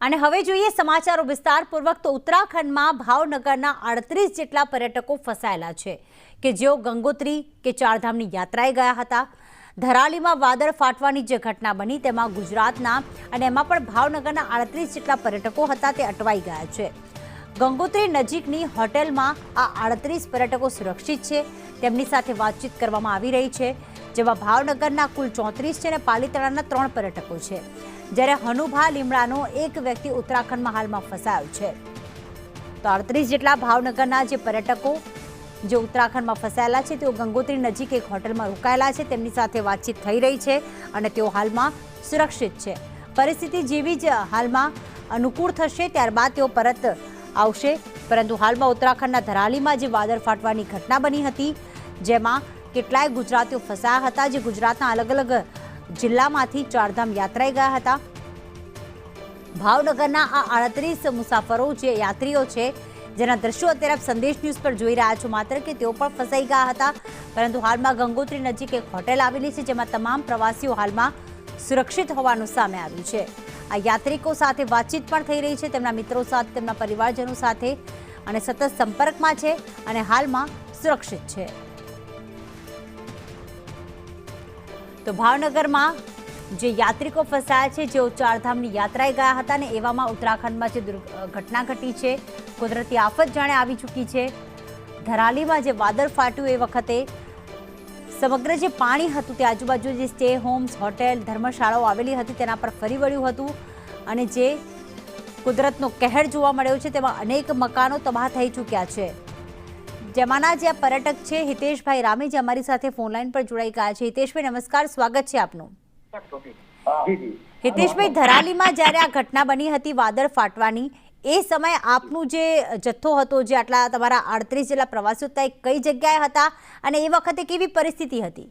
અને હવે જોઈએ સમાચારો વિસ્તારપૂર્વક તો ઉત્તરાખંડમાં ભાવનગરના 38 જેટલા પર્યટકો ફસાયેલા છે કે જેઓ ગંગોત્રી કે ચારધામની યાત્રાએ ગયા હતા। ધરાલીમાં વાદળ ફાટવાની જે ઘટના બની તેમાં ગુજરાતના અને એમાં પણ ભાવનગરના 38 જેટલા પર્યટકો હતા તે અટવાઈ ગયા છે। ગંગોત્રી નજીકની હોટેલમાં આ 38 પર્યટકો સુરક્ષિત છે, તેમની સાથે વાતચીત કરવામાં આવી રહી છે, જેમાં ભાવનગરના કુલ 34 છે અને પાલીતાણાના 3 પર્યટકો છે, જ્યારે હનુભા લીમડાનો એક વ્યક્તિ ઉત્તરાખંડમાં હાલમાં ફસાયો છે। તો 38 જેટલા ભાવનગરના જે પર્યટકો જે ઉત્તરાખંડમાં ફસાયેલા છે તેઓ ગંગોત્રી નજીક એક હોટલમાં રોકાયેલા છે, તેમની સાથે વાતચીત થઈ રહી છે અને તેઓ હાલમાં સુરક્ષિત છે। પરિસ્થિતિ જેવી જ હાલમાં અનુકૂળ થશે ત્યારબાદ તેઓ પરત આવશે, પરંતુ હાલમાં ઉત્તરાખંડના ધરાલીમાં જે વાદળ ફાટવાની ઘટના બની હતી જેમાં કેટલાય ગુજરાતીઓ ફસાયા હતા, જે ગુજરાતના અલગ અલગ જિલ્લામાંથી ચારધામ યાત્રાએ ગયા હતા। ભાવનગરના આ 38 મુસાફરો જે યાત્રીઓ છે જેના દ્રશ્યો અત્યારે આપ સંદેશ ન્યૂઝ પર જોઈ રહ્યા છો, માત્ર કે તેઓ પણ ફસાઈ ગયા હતા, પરંતુ હાલમાં ગંગોત્રી નજીક એક હોટેલ આવેલી છે જેમાં તમામ પ્રવાસીઓ હાલમાં સુરક્ષિત હોવાનું સામે આવ્યું છે। આ યાત્રિકો સાથે વાતચીત પણ થઈ રહી છે, તેમના મિત્રો સાથે, તેમના પરિવારજનો સાથે, અને સતત સંપર્કમાં છે અને હાલમાં સુરક્ષિત છે। તો ભાવનગરમાં જે યાત્રિકો ફસાયા છે જેઓ ચારધામની યાત્રાએ ગયા હતા ને એવામાં ઉત્તરાખંડમાં જે ઘટના ઘટી છે, કુદરતી આફત જાણે આવી ચૂકી છે। ધરાલીમાં જે વાદળ ફાટ્યું એ વખતે સમગ્ર જે પાણી હતું તે આજુબાજુ જે સ્ટે હોમ્સ, હોટેલ, ધર્મશાળાઓ આવેલી હતી તેના પર ફરી વળ્યું હતું અને જે કુદરતનો કહેર જોવા મળ્યો છે તેમાં અનેક મકાનો તબાહ થઈ ચૂક્યા છે। જેમાંના જે પર્યટક છે હિતેશભાઈ રામે જે અમારી સાથે ફોનલાઈન પર જોડાઈ ગયા છે। હિતેશભાઈ નમસ્કાર, સ્વાગત છે આપનું। હિતેશભાઈ, ધરાલીમાં જ્યારે આ ઘટના બની હતી વાદળ ફાટવાની, એ સમયે આપનું જે જથ્થો હતો, જે આટલા તમારા 38 જેટલા પ્રવાસીઓ હતા, કઈ જગ્યાએ હતા અને એ વખતે કેવી પરિસ્થિતિ હતી?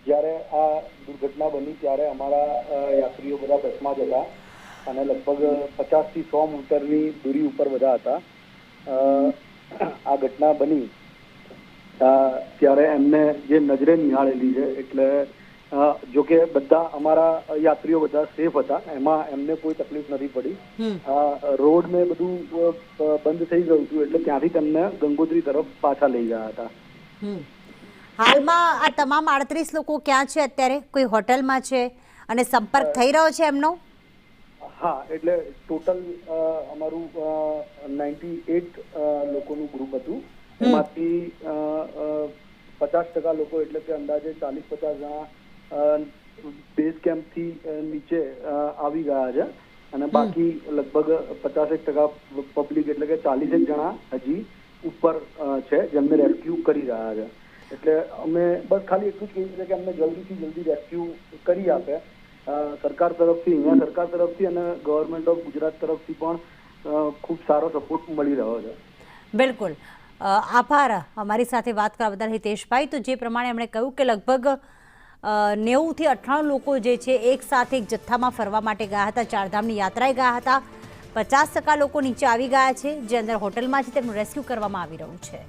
જ્યારે આ દુર્ઘટના બની ત્યારે અમારા યાત્રીઓ બધા બસમાં જ હતા અને લગભગ 50 થી 100 મીટરની દૂરી ઉપર બધા હતા। આ ઘટના બની ત્યારે એમને જે નજરે નિહાળેલી છે, એટલે જોકે બધા અમારા યાત્રીઓ બધા સેફ હતા, એમાં એમને કોઈ તકલીફ નથી પડી। રોડ ને બધું બંધ થઈ ગયું હતું એટલે ત્યાંથી તેમને ગંગોત્રી તરફ પાછા લઈ ગયા હતા। હાલમાં આ તમામ 38 લોકો ક્યાં છે અત્યારે? કોઈ હોટલમાં છે અને સંપર્ક થઈ રહ્યો છે એમનો? હા, એટલે ટોટલ અમારું 98 લોકોનું ગ્રુપ હતું, એમાંથી 50% લોકો એટલે કે અંદાજે 40-50 જણા બેઝ કેમ્પથી નીચે આવી ગયા છે અને બાકી લગભગ 50% પબ્લિક એટલે કે 40 જણા હજી ઉપર છે જેમને રેસ્ક્યુ કરી રહ્યા છે। એટલે અમે બસ ખાલી એટલું જ કહીએ છીએ કે અમને જલ્દીથી જલ્દી રેસ્ક્યુ કરી આપે। સરકાર તરફથી, અહીંયા સરકાર તરફથી અને ગવર્મેન્ટ ઓફ ગુજરાત તરફથી પણ ખૂબ સારો સપોર્ટ મળી રહ્યો છે। બિલકુલ, આભાર અમારી સાથે વાત કરવા બદલ હિતેશભાઈ। તો જે પ્રમાણે એમણે કહ્યું કે લગભગ 90 થી 98 લોકો જે છે એક સાથે એક જથ્થામાં ફરવા માટે ગયા હતા, ચારધામની યાત્રાએ ગયા હતા। 50% લોકો નીચે આવી ગયા છે જે અંદર હોટલમાં છે, તેમનું રેસ્ક્યુ કરવામાં આવી રહ્યું છે।